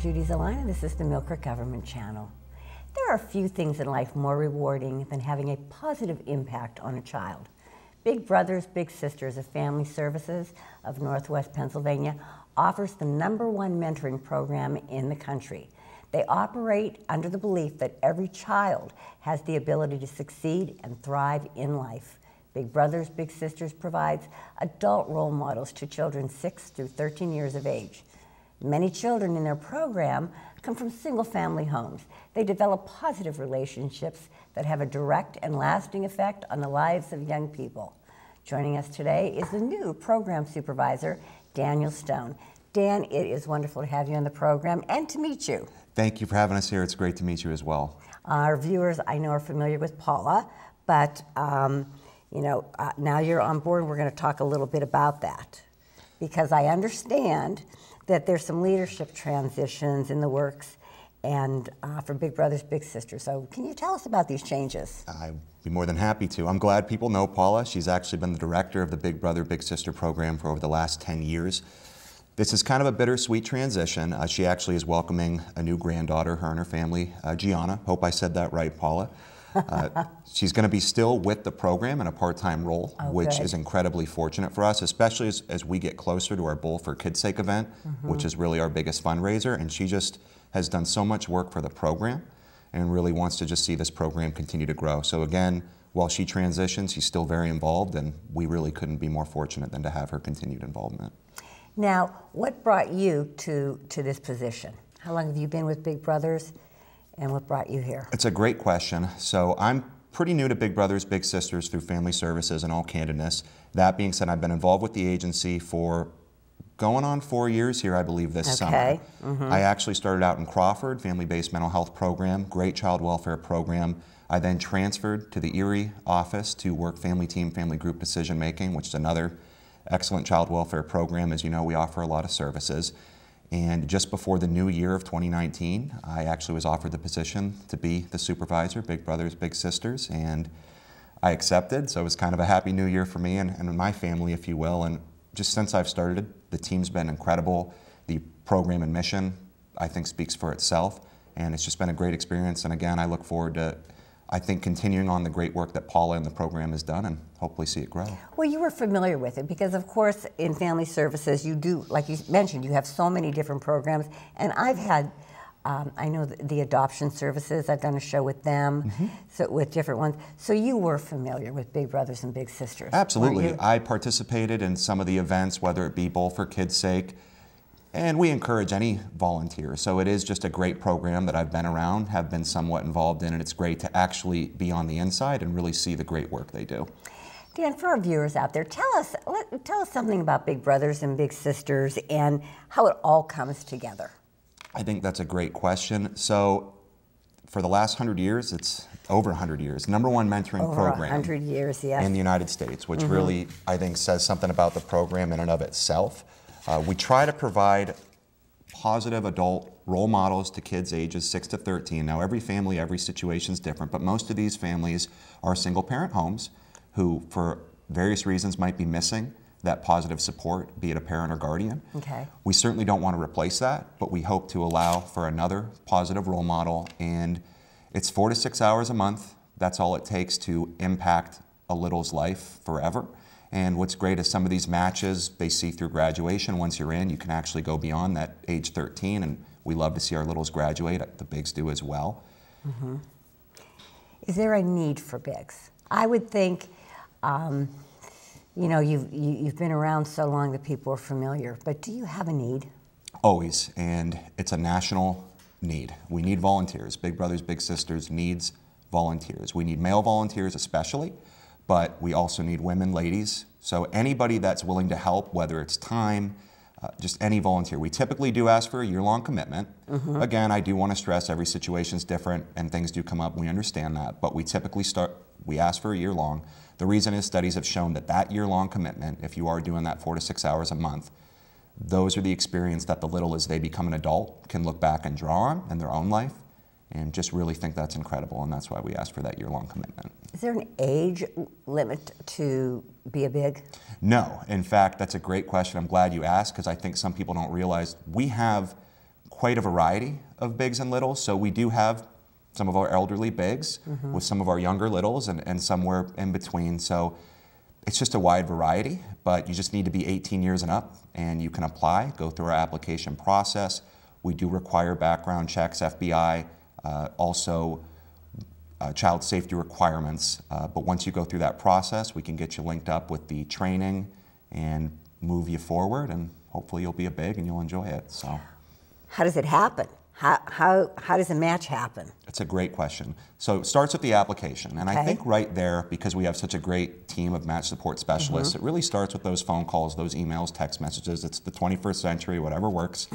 Judy Zelina, and this is the Mill Creek Government Channel. There are few things in life more rewarding than having a positive impact on a child. Big Brothers Big Sisters of Family Services of Northwest Pennsylvania offers the #1 mentoring program in the country. They operate under the belief that every child has the ability to succeed and thrive in life. Big Brothers Big Sisters provides adult role models to children 6 through 13 years of age. Many children in their program come from single-family homes. They develop positive relationships that have a direct and lasting effect on the lives of young people. Joining us today is the new program supervisor, Daniel Stone. Dan, it is wonderful to have you on the program and to meet you. Thank you for having us here. It's great to meet you as well. Our viewers, I know, are familiar with Paula, but now you're on board, and we're going to talk a little bit about that, because I understand that there's some leadership transitions in the works and for Big Brothers Big Sisters. So can you tell us about these changes? I'd be more than happy to. I'm glad people know Paula. She's actually been the director of the Big Brother Big Sister program for over the last 10 years. This is kind of a bittersweet transition. She actually is welcoming a new granddaughter, her and her family, Gianna. Hope I said that right, Paula. She's going to be still with the program in a part-time role, which is incredibly fortunate for us, especially as we get closer to our Bowl for Kids' Sake event, which is really our biggest fundraiser. And she just has done so much work for the program and really wants to just see this program continue to grow. So again, while she transitions, she's still very involved, and we really couldn't be more fortunate than to have her continued involvement. Now, what brought you to this position? How long have you been with Big Brothers, and what brought you here? It's a great question. So I'm pretty new to Big Brothers Big Sisters through Family Services, in all candidness. That being said, I've been involved with the agency for going on 4 years here, I believe, this summer. I actually started out in Crawford, family-based mental health program, great child welfare program. I then transferred to the Erie office to work family team, family group decision making, which is another excellent child welfare program. As you know, we offer a lot of services. And just before the new year of 2019, I actually was offered the position to be the supervisor, Big Brothers Big Sisters, and I accepted. So it was kind of a happy new year for me and my family, if you will. And just since I've started, the team's been incredible. The program and mission, I think, speaks for itself. And it's just been a great experience. And again, I look forward to, I think, continuing on the great work that Paula and the program has done, and hopefully see it grow. Well, you were familiar with it because, of course, in family services, you do, like you mentioned, you have so many different programs. And I've had, I know the adoption services, I've done a show with them, so with different ones. So you were familiar with Big Brothers and Big Sisters. Absolutely. I participated in some of the events, whether it be Bowl for Kids' Sake, and we encourage any volunteer. So it is just a great program that I've been around, have been somewhat involved in, and it's great to actually be on the inside and really see the great work they do. Dan, for our viewers out there, tell us something about Big Brothers and Big Sisters and how it all comes together. I think that's a great question. So for the last 100 years, it's over 100 years, #1 mentoring program. Over 100 years, yes. In the United States, which really, I think, says something about the program in and of itself. We try to provide positive adult role models to kids ages 6 to 13. Now, every family, every situation is different, but most of these families are single-parent homes who, for various reasons, might be missing that positive support, be it a parent or guardian. We certainly don't want to replace that, but we hope to allow for another positive role model, and it's 4 to 6 hours a month. That's all it takes to impact a little's life forever. And what's great is some of these matches, they see through graduation. Once you're in, you can actually go beyond that age 13, and we love to see our littles graduate. The bigs do as well. Is there a need for bigs? I would think, you know, you've been around so long that people are familiar, but do you have a need? Always, and it's a national need. We need volunteers. Big Brothers Big Sisters needs volunteers. We need male volunteers especially, but we also need women, ladies. So anybody that's willing to help, whether it's time, just any volunteer. We typically do ask for a year-long commitment. Again, I do want to stress every situation is different and things do come up. We understand that, but we typically we ask for a year-long. The reason is studies have shown that that year-long commitment, if you are doing that 4 to 6 hours a month, those are the experience that the little, as they become an adult, can look back and draw on in their own life, and just really think that's incredible, and that's why we ask for that year-long commitment. Is there an age limit to be a big? No. In fact, that's a great question. I'm glad you asked, because I think some people don't realize we have quite a variety of bigs and littles. So we do have some of our elderly bigs with some of our younger littles and somewhere in between. So it's just a wide variety, but you just need to be 18 years and up and you can apply, go through our application process. We do require background checks, FBI, also child safety requirements. But once you go through that process, we can get you linked up with the training and move you forward, and hopefully you'll be a big and you'll enjoy it. So, how does it happen? How does a match happen? It's a great question. So it starts with the application. And I think right there, because we have such a great team of match support specialists, it really starts with those phone calls, those emails, text messages. It's the 21st century, whatever works.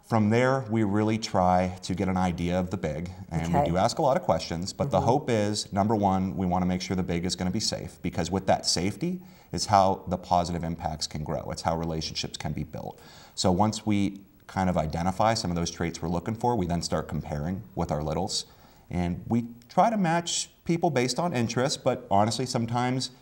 From there, we really try to get an idea of the big. And we do ask a lot of questions. But the hope is, number one, we want to make sure the big is going to be safe. Because with that safety is how the positive impacts can grow. It's how relationships can be built. So once we kind of identify some of those traits we're looking for, we then start comparing with our littles. And we try to match people based on interest, but honestly, sometimes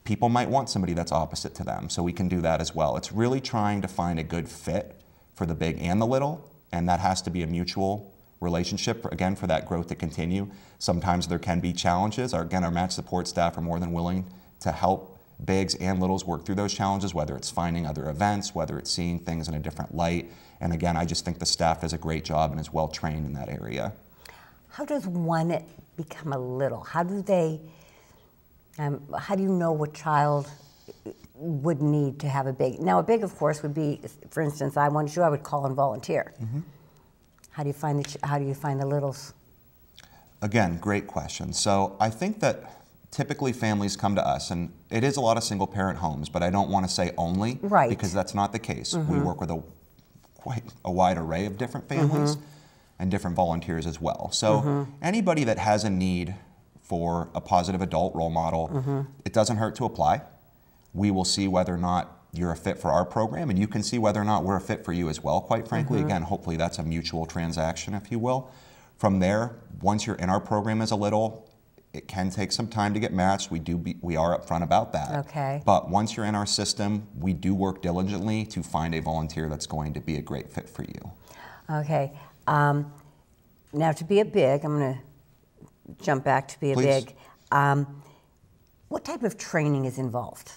people might want somebody that's opposite to them, so we can do that as well. It's really trying to find a good fit for the big and the little, and that has to be a mutual relationship, again, for that growth to continue. Sometimes there can be challenges. Our match support staff are more than willing to help bigs and littles work through those challenges, whether it's finding other events, whether it's seeing things in a different light. And again, I just think the staff does a great job and is well trained in that area. How does one become a little? How do they, how do you know what child would need to have a big? Now a big, of course, would be, for instance, I wanted you, I would call and volunteer. How do you find the littles? Again, great question. So I think that typically families come to us, and it is a lot of single parent homes, but I don't want to say only, because that's not the case. We work with quite a wide array of different families and different volunteers as well. So anybody that has a need for a positive adult role model, it doesn't hurt to apply. We will see whether or not you're a fit for our program, and you can see whether or not we're a fit for you as well, quite frankly. Again, hopefully that's a mutual transaction, if you will. From there, once you're in our program as a little, it can take some time to get matched. We are upfront about that. But once you're in our system, we do work diligently to find a volunteer that's going to be a great fit for you. Now to be a big, I'm going to jump back to be a big. What type of training is involved?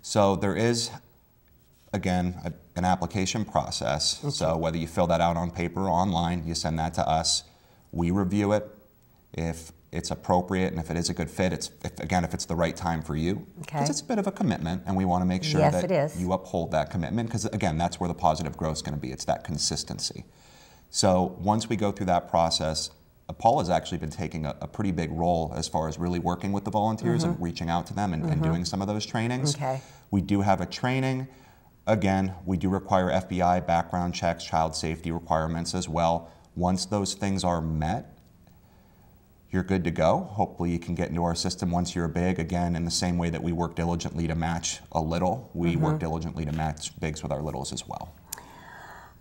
So there is, again, an application process. So whether you fill that out on paper or online, you send that to us. We review it. If it's appropriate and if it is a good fit, if it's the right time for you. Because it's a bit of a commitment, and we want to make sure that you uphold that commitment, because again, that's where the positive growth is going to be. It's that consistency. So once we go through that process, Paula's actually been taking a pretty big role as far as really working with the volunteers and reaching out to them and doing some of those trainings. We do have a training. Again, we do require FBI background checks, child safety requirements as well. Once those things are met, you're good to go. Hopefully you can get into our system once you're a big. Again, in the same way that we work diligently to match a little, we work diligently to match bigs with our littles as well.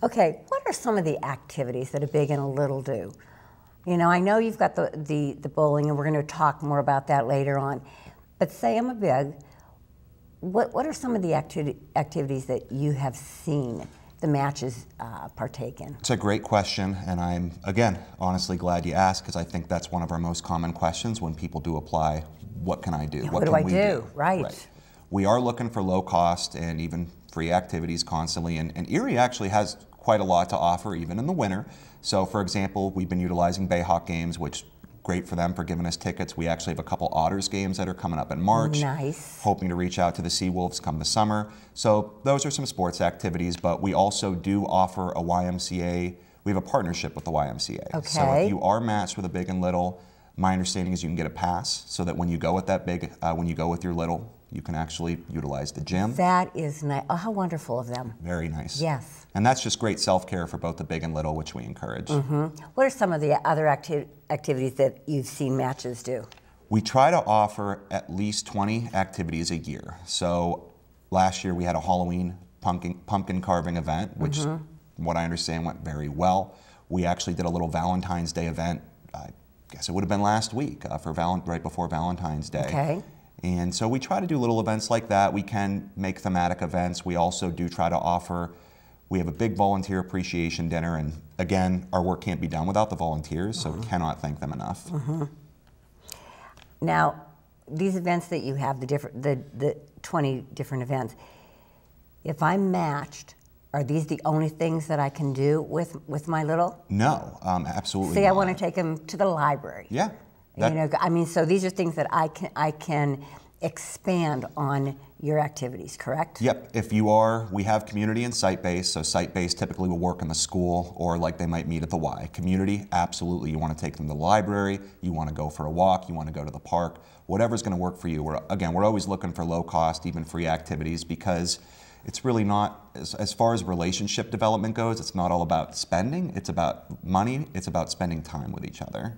Okay, what are some of the activities that a big and a little do? You know, I know you've got the bowling, and we're going to talk more about that later on. But say I'm a big, what are some of the activities that you have seen the matches partake in? It's a great question, and I'm, again, honestly glad you asked, because I think that's one of our most common questions when people do apply. What can I do? Yeah, what do I do? Right. We are looking for low cost and even free activities constantly, and Erie actually has quite a lot to offer even in the winter. So for example, we've been utilizing Bayhawk games, which great for them for giving us tickets. We actually have a couple Otters games that are coming up in March. Nice. Hoping to reach out to the Seawolves come the summer. So those are some sports activities, but we also do offer a YMCA. We have a partnership with the YMCA. Okay. So if you are matched with a big and little, my understanding is you can get a pass so that when you go with that big, when you go with your little, you can actually utilize the gym. That is nice. Oh, how wonderful of them. Very nice. Yes. And that's just great self-care for both the big and little, which we encourage. What are some of the other activities that you've seen matches do? We try to offer at least 20 activities a year. So last year we had a Halloween pumpkin carving event, which from what I understand went very well. We actually did a little Valentine's Day event, I guess it would have been last week, right before Valentine's Day. Okay. And so we try to do little events like that. We can make thematic events. We also do try to offer We have a big volunteer appreciation dinner, and again, our work can't be done without the volunteers, so cannot thank them enough. Now, these events that you have, the 20 different events, if I'm matched, are these the only things that I can do with my little? No, absolutely See, not. I want to take them to the library. Yeah. You know, I mean, so these are things that I can expand on your activities, correct? Yep. If you are, we have community and site-based. So site-based typically will work in the school or like they might meet at the Y. Community, absolutely. You want to take them to the library. You want to go for a walk. You want to go to the park. Whatever's going to work for you. We're always looking for low-cost, even free activities because it's really not, as far as relationship development goes, it's not all about spending. It's about money. It's about spending time with each other.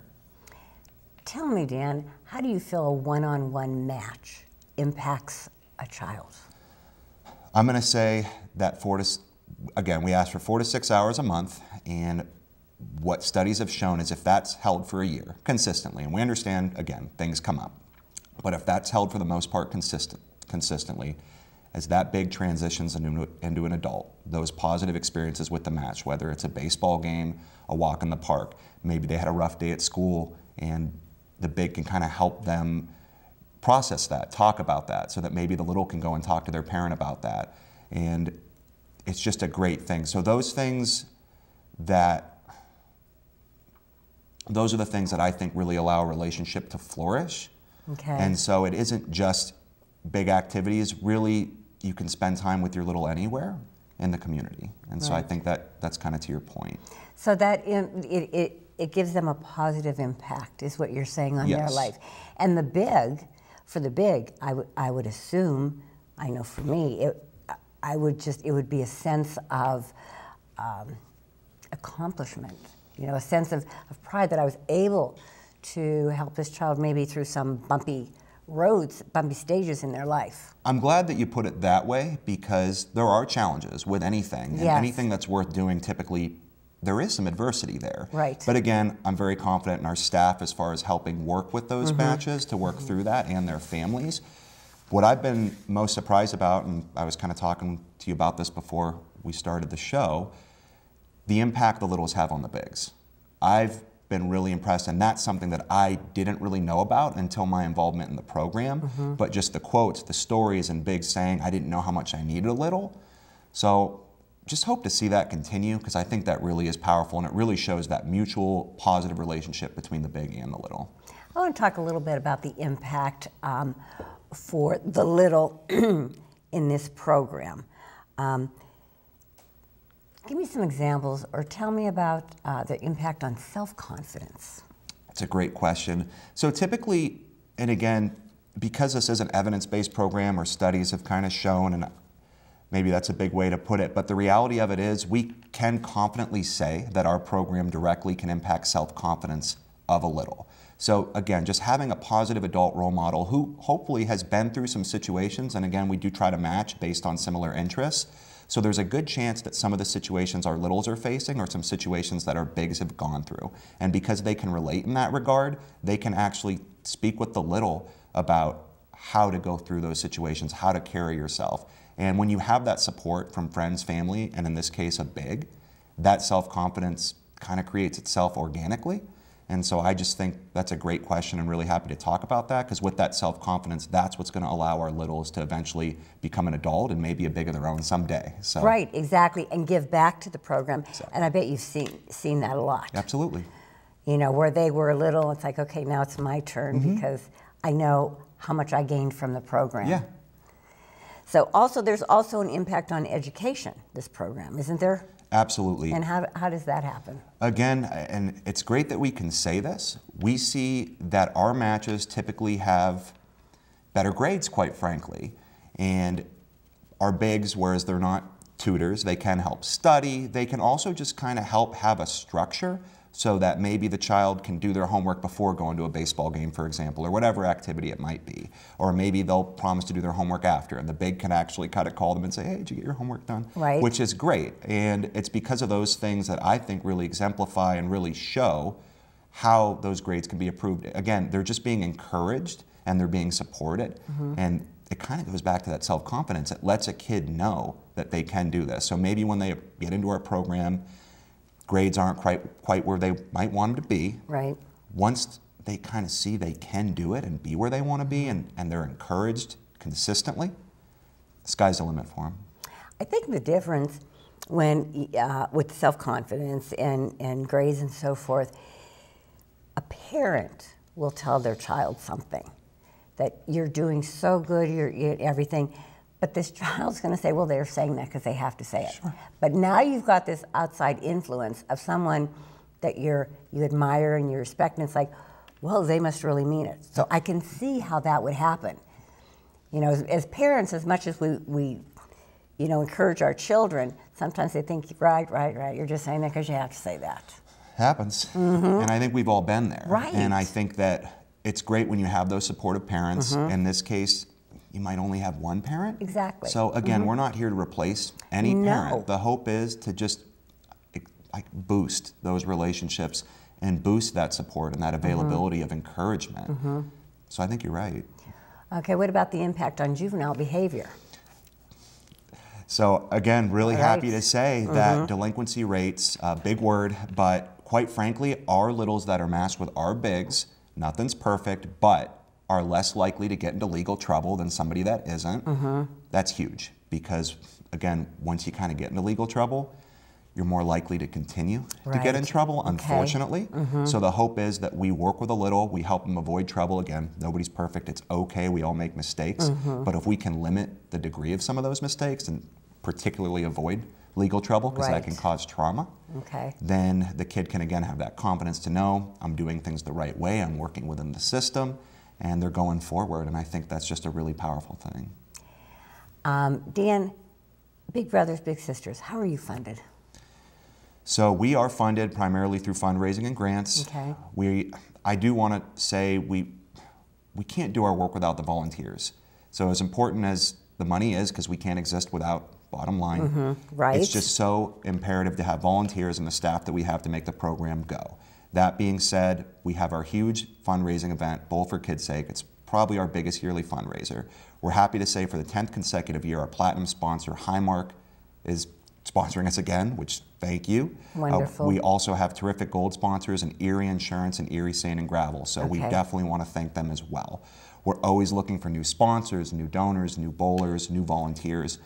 Tell me, Dan, how do you feel a one-on-one match impacts a child? I'm going to say that we ask for 4 to 6 hours a month, and what studies have shown is if that's held for a year consistently, and we understand, again, things come up, but if that's held for the most part consistently, as that big transitions into an adult, those positive experiences with the match, whether it's a baseball game, a walk in the park, maybe they had a rough day at school, and the big can kind of help them process that, talk about that, so that maybe the little can go and talk to their parent about that. And it's just a great thing. So those are the things that I think really allow a relationship to flourish. Okay. And so it isn't just big activities. Really, you can spend time with your little anywhere in the community. And so I think that's kind of to your point. So that it gives them a positive impact, is what you're saying, on their life. And for the big, I would assume, I know for me, it would be a sense of accomplishment, you know, a sense of pride that I was able to help this child maybe through some bumpy stages in their life. I'm glad that you put it that way because there are challenges with anything. And anything that's worth doing, typically, there is some adversity there. Right. But again, I'm very confident in our staff as far as helping work with those matches to work through that and their families. What I've been most surprised about, and I was kind of talking to you about this before we started the show, the impact the littles have on the bigs. I've been really impressed, and that's something that I didn't really know about until my involvement in the program. But just the quotes, the stories, and bigs saying, I didn't know how much I needed a little. So just hope to see that continue because I think that really is powerful and it really shows that mutual positive relationship between the big and the little. I want to talk a little bit about the impact for the little in this program. Give me some examples or tell me about the impact on self-confidence. It's a great question. So typically, and again, because this is an evidence-based program or studies have kind of shown, and maybe that's a big way to put it, but the reality of it is we can confidently say that our program directly can impact self-confidence of a little. So again, just having a positive adult role model who hopefully has been through some situations, and again, we do try to match based on similar interests. So there's a good chance that some of the situations our littles are facing are some situations that our bigs have gone through. And because they can relate in that regard, they can actually speak with the little about how to go through those situations, how to carry yourself. And when you have that support from friends, family, and in this case a big, that self-confidence kind of creates itself organically. And so I just think that's a great question and really happy to talk about that because with that self-confidence, that's what's going to allow our littles to eventually become an adult and maybe a big of their own someday. So. Right, exactly, and give back to the program. Exactly. And I bet you've seen that a lot. Absolutely. You know, where they were little, it's like, okay, now it's my turn because I know how much I gained from the program. Yeah. So there's also an impact on education, this program, isn't there? Absolutely. And how does that happen? Again, and it's great that we can say this, we see that our matches typically have better grades, quite frankly. And our bigs, whereas they're not tutors, they can help study. They can also just kind of help have a structure so that maybe the child can do their homework before going to a baseball game, for example, or whatever activity it might be. Or maybe they'll promise to do their homework after, and the big can actually kind of call them and say, hey, did you get your homework done? Right. Which is great. And it's because of those things that I think really exemplify and really show how those grades can be improved. Again, they're just being encouraged and they're being supported. And it kind of goes back to that self-confidence. It lets a kid know that they can do this. So maybe when they get into our program, grades aren't quite where they might want them to be. Right. Once they kind of see they can do it and be where they want to be, and they're encouraged consistently, the sky's the limit for them. I think the difference when with self-confidence and grades and so forth, a parent will tell their child something, that you're doing so good, you're everything, but this child's going to say, well, they're saying that because they have to say it. Sure. But now you've got this outside influence of someone that you admire and you respect, and it's like, well, they must really mean it. So I can see how that would happen. You know, as parents, as much as we encourage our children, sometimes they think, right, you're just saying that because you have to say that. Happens. And I think we've all been there. Right. And I think that it's great when you have those supportive parents. In this case, you might only have one parent. Exactly. So again, we're not here to replace any parent. The hope is to just boost those relationships and boost that support and that availability of encouragement. So I think you're right. Okay, what about the impact on juvenile behavior? So again, really happy to say that delinquency rates, big word, but quite frankly, our littles that are matched with our bigs, nothing's perfect, but are less likely to get into legal trouble than somebody that isn't. That's huge because, again, once you kind of get into legal trouble, you're more likely to continue to get in trouble, unfortunately. So the hope is that we work with a little, we help them avoid trouble. Again, nobody's perfect, it's okay, we all make mistakes. But if we can limit the degree of some of those mistakes and particularly avoid legal trouble, because that can cause trauma, then the kid can again have that confidence to know I'm doing things the right way, I'm working within the system, and they're going forward. And I think that's just a really powerful thing. Dan, Big Brothers Big Sisters, how are you funded? So we are funded primarily through fundraising and grants. I do want to say we can't do our work without the volunteers. So as important as the money is, because we can't exist without bottom line, it's just so imperative to have volunteers and the staff that we have to make the program go. That being said, we have our huge fundraising event, Bowl for Kids' Sake. It's probably our biggest yearly fundraiser. We're happy to say for the 10th consecutive year, our platinum sponsor, Highmark, is sponsoring us again, which thank you. Wonderful. We also have terrific gold sponsors in Erie Insurance and Erie Sand and Gravel, so we definitely want to thank them as well. We're always looking for new sponsors, new donors, new bowlers, new volunteers,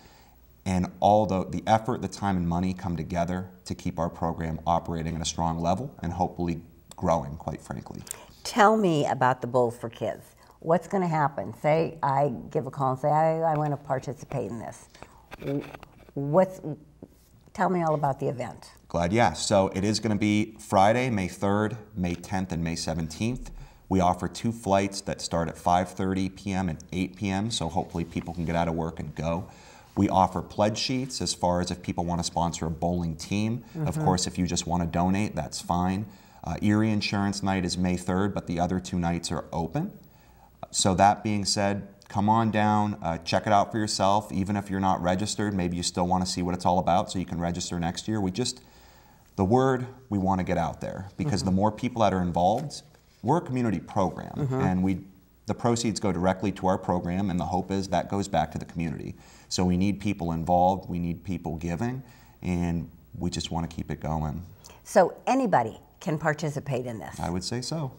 and all the effort, the time, and money come together to keep our program operating at a strong level and hopefully growing, quite frankly. Tell me about the Bowl for Kids. What's going to happen? Say I give a call and say, I want to participate in this. Tell me all about the event. Glad you asked. So it is going to be Friday, May 3rd, May 10th, and May 17th. We offer 2 flights that start at 5:30 p.m. and 8 p.m., so hopefully people can get out of work and go. We offer pledge sheets as far as if people want to sponsor a bowling team. Of course, if you just want to donate, that's fine. Erie Insurance Night is May 3rd, but the other 2 nights are open. So that being said, come on down, check it out for yourself. Even if you're not registered, maybe you still want to see what it's all about so you can register next year. The word we want to get out there, because the more people that are involved, we're a community program, and the proceeds go directly to our program, and the hope is that goes back to the community. So we need people involved, we need people giving, and we just want to keep it going. So anybody can participate in this? I would say so.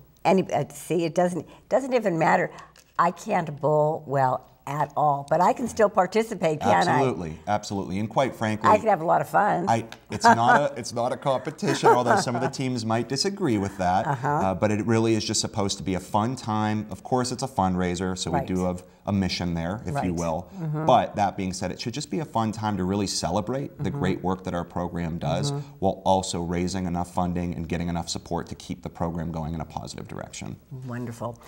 See, it doesn't even matter. I can't bowl well at all, but I can still participate, can't I? Absolutely, absolutely. And quite frankly, I can have a lot of fun. It's not a competition, although some of the teams might disagree with that. But it really is just supposed to be a fun time. Of course, it's a fundraiser, so we do have a mission there, if you will. But that being said, it should just be a fun time to really celebrate the great work that our program does, while also raising enough funding and getting enough support to keep the program going in a positive direction. Wonderful.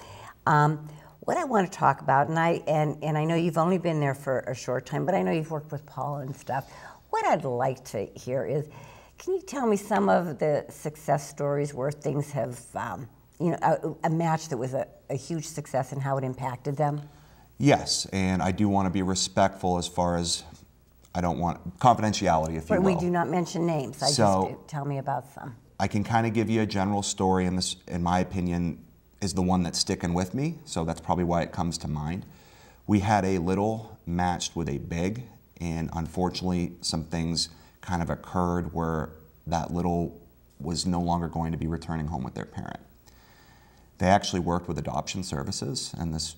What I want to talk about, and I know you've only been there for a short time, but I know you've worked with Paula and stuff. What I'd like to hear is, can you tell me some of the success stories where things have, a match that was a huge success and how it impacted them? Yes, and I do want to be respectful as far as I don't want confidentiality, if you will. But we do not mention names. Just tell me about some. I can kind of give you a general story, and this, in my opinion, is the one that's sticking with me, so that's probably why it comes to mind. We had a little matched with a big, and unfortunately some things kind of occurred where that little was no longer going to be returning home with their parent. They actually worked with adoption services, and this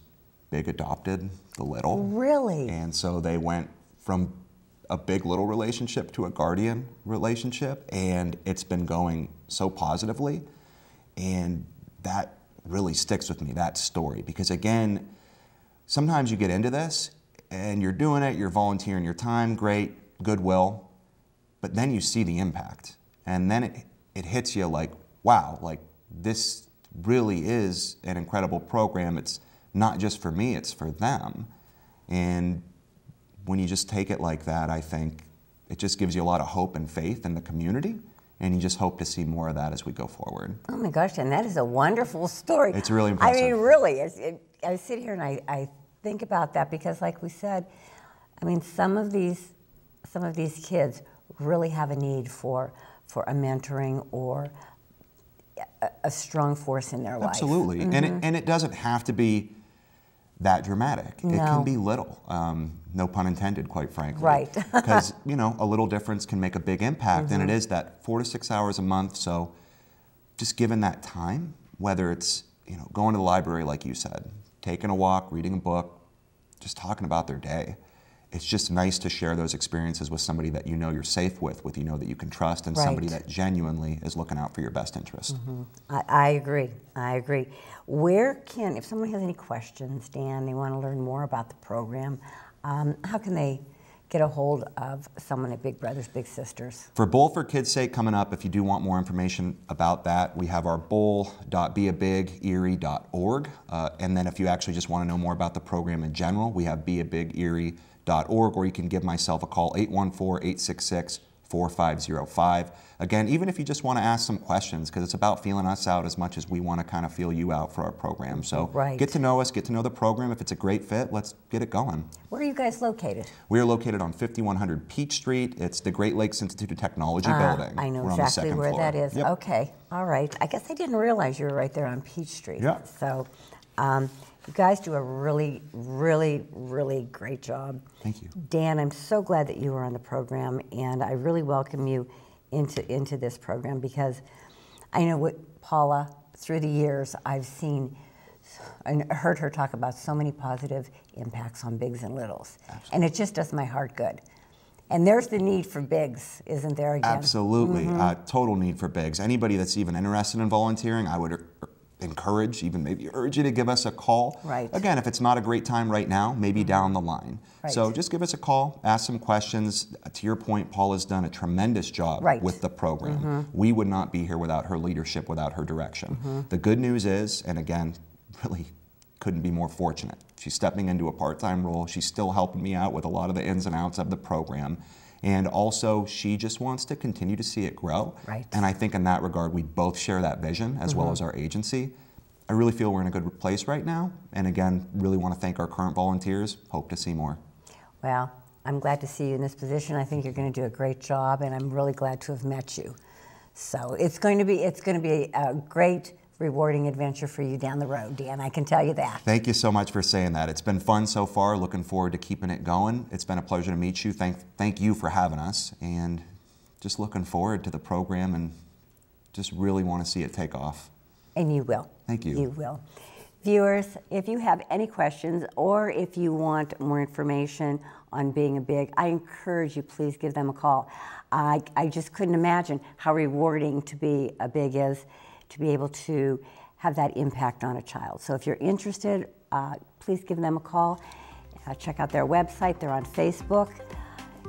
big adopted the little. Really? And so they went from a big little relationship to a guardian relationship, and it's been going so positively, and that really sticks with me, that story, because again, sometimes you get into this and you're doing it, you're volunteering your time, great, goodwill, but then you see the impact, and then it hits you like, wow, like this really is an incredible program. It's not just for me, it's for them. And when you just take it like that, I think it just gives you a lot of hope and faith in the community, and you just hope to see more of that as we go forward. Oh my gosh, and that is a wonderful story. It's really impressive. I mean, really, I sit here and I think about that because, like we said, I mean, some of these kids really have a need for a mentoring or a strong force in their life. Absolutely, and it doesn't have to be that dramatic. No. It can be little, no pun intended, quite frankly. Right. Because, you know, a little difference can make a big impact, and it is that 4 to 6 hours a month. So just given that time, whether it's, you know, going to the library, like you said, taking a walk, reading a book, just talking about their day. It's just nice to share those experiences with somebody that you know you're safe with you know that you can trust, and somebody that genuinely is looking out for your best interest. I agree. I agree. Where can, if someone has any questions, Dan, they want to learn more about the program, how can they get a hold of someone at Big Brothers Big Sisters? For Bowl for Kids' Sake coming up, if you do want more information about that, we have our bowl.beabigerie.org. And then if you actually just want to know more about the program in general, we have beabigerie.org, or you can give myself a call, 814-866-4505. Again, even if you just want to ask some questions, because it's about feeling us out as much as we want to kind of feel you out for our program. So get to know us, get to know the program. If it's a great fit, let's get it going. Where are you guys located? We are located on 5100 Peach Street. It's the Great Lakes Institute of Technology building. I know We're exactly on the where second floor. that is. Yep. Okay, all right. I guess I didn't realize you were right there on Peach Street. Yeah. So you guys do a really, really, really great job. Thank you. Dan, I'm so glad that you were on the program, and I really welcome you into this program, because I know what Paula, through the years, I've seen and heard her talk about so many positive impacts on bigs and littles. Absolutely. And it just does my heart good. And there's the need for bigs, isn't there, again? Absolutely. Total need for bigs. Anybody that's even interested in volunteering, I would encourage, even maybe urge you to give us a call. Right. Again, if it's not a great time right now, maybe down the line. Right. So just give us a call, ask some questions. To your point, Paula's done a tremendous job with the program. We would not be here without her leadership, without her direction. The good news is, and again, really couldn't be more fortunate. She's stepping into a part-time role. She's still helping me out with a lot of the ins and outs of the program. And also, she just wants to continue to see it grow. Right. And I think in that regard, we both share that vision, as well as our agency. I really feel we're in a good place right now. And again, really want to thank our current volunteers. Hope to see more. Well, I'm glad to see you in this position. I think you're going to do a great job, and I'm really glad to have met you. So it's going to be a great, rewarding adventure for you down the road, Dan. I can tell you that. Thank you so much for saying that. It's been fun so far. Looking forward to keeping it going. It's been a pleasure to meet you. Thank you for having us, and just looking forward to the program, and just really want to see it take off. And you will. Thank you. You will. Viewers, if you have any questions or if you want more information on being a big, I encourage you, please give them a call. I just couldn't imagine how rewarding to be a big is, to be able to have that impact on a child. So if you're interested, please give them a call. Check out their website. They're on Facebook.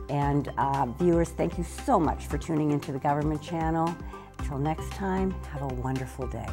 And viewers, thank you so much for tuning into the Government Channel. Until next time, have a wonderful day.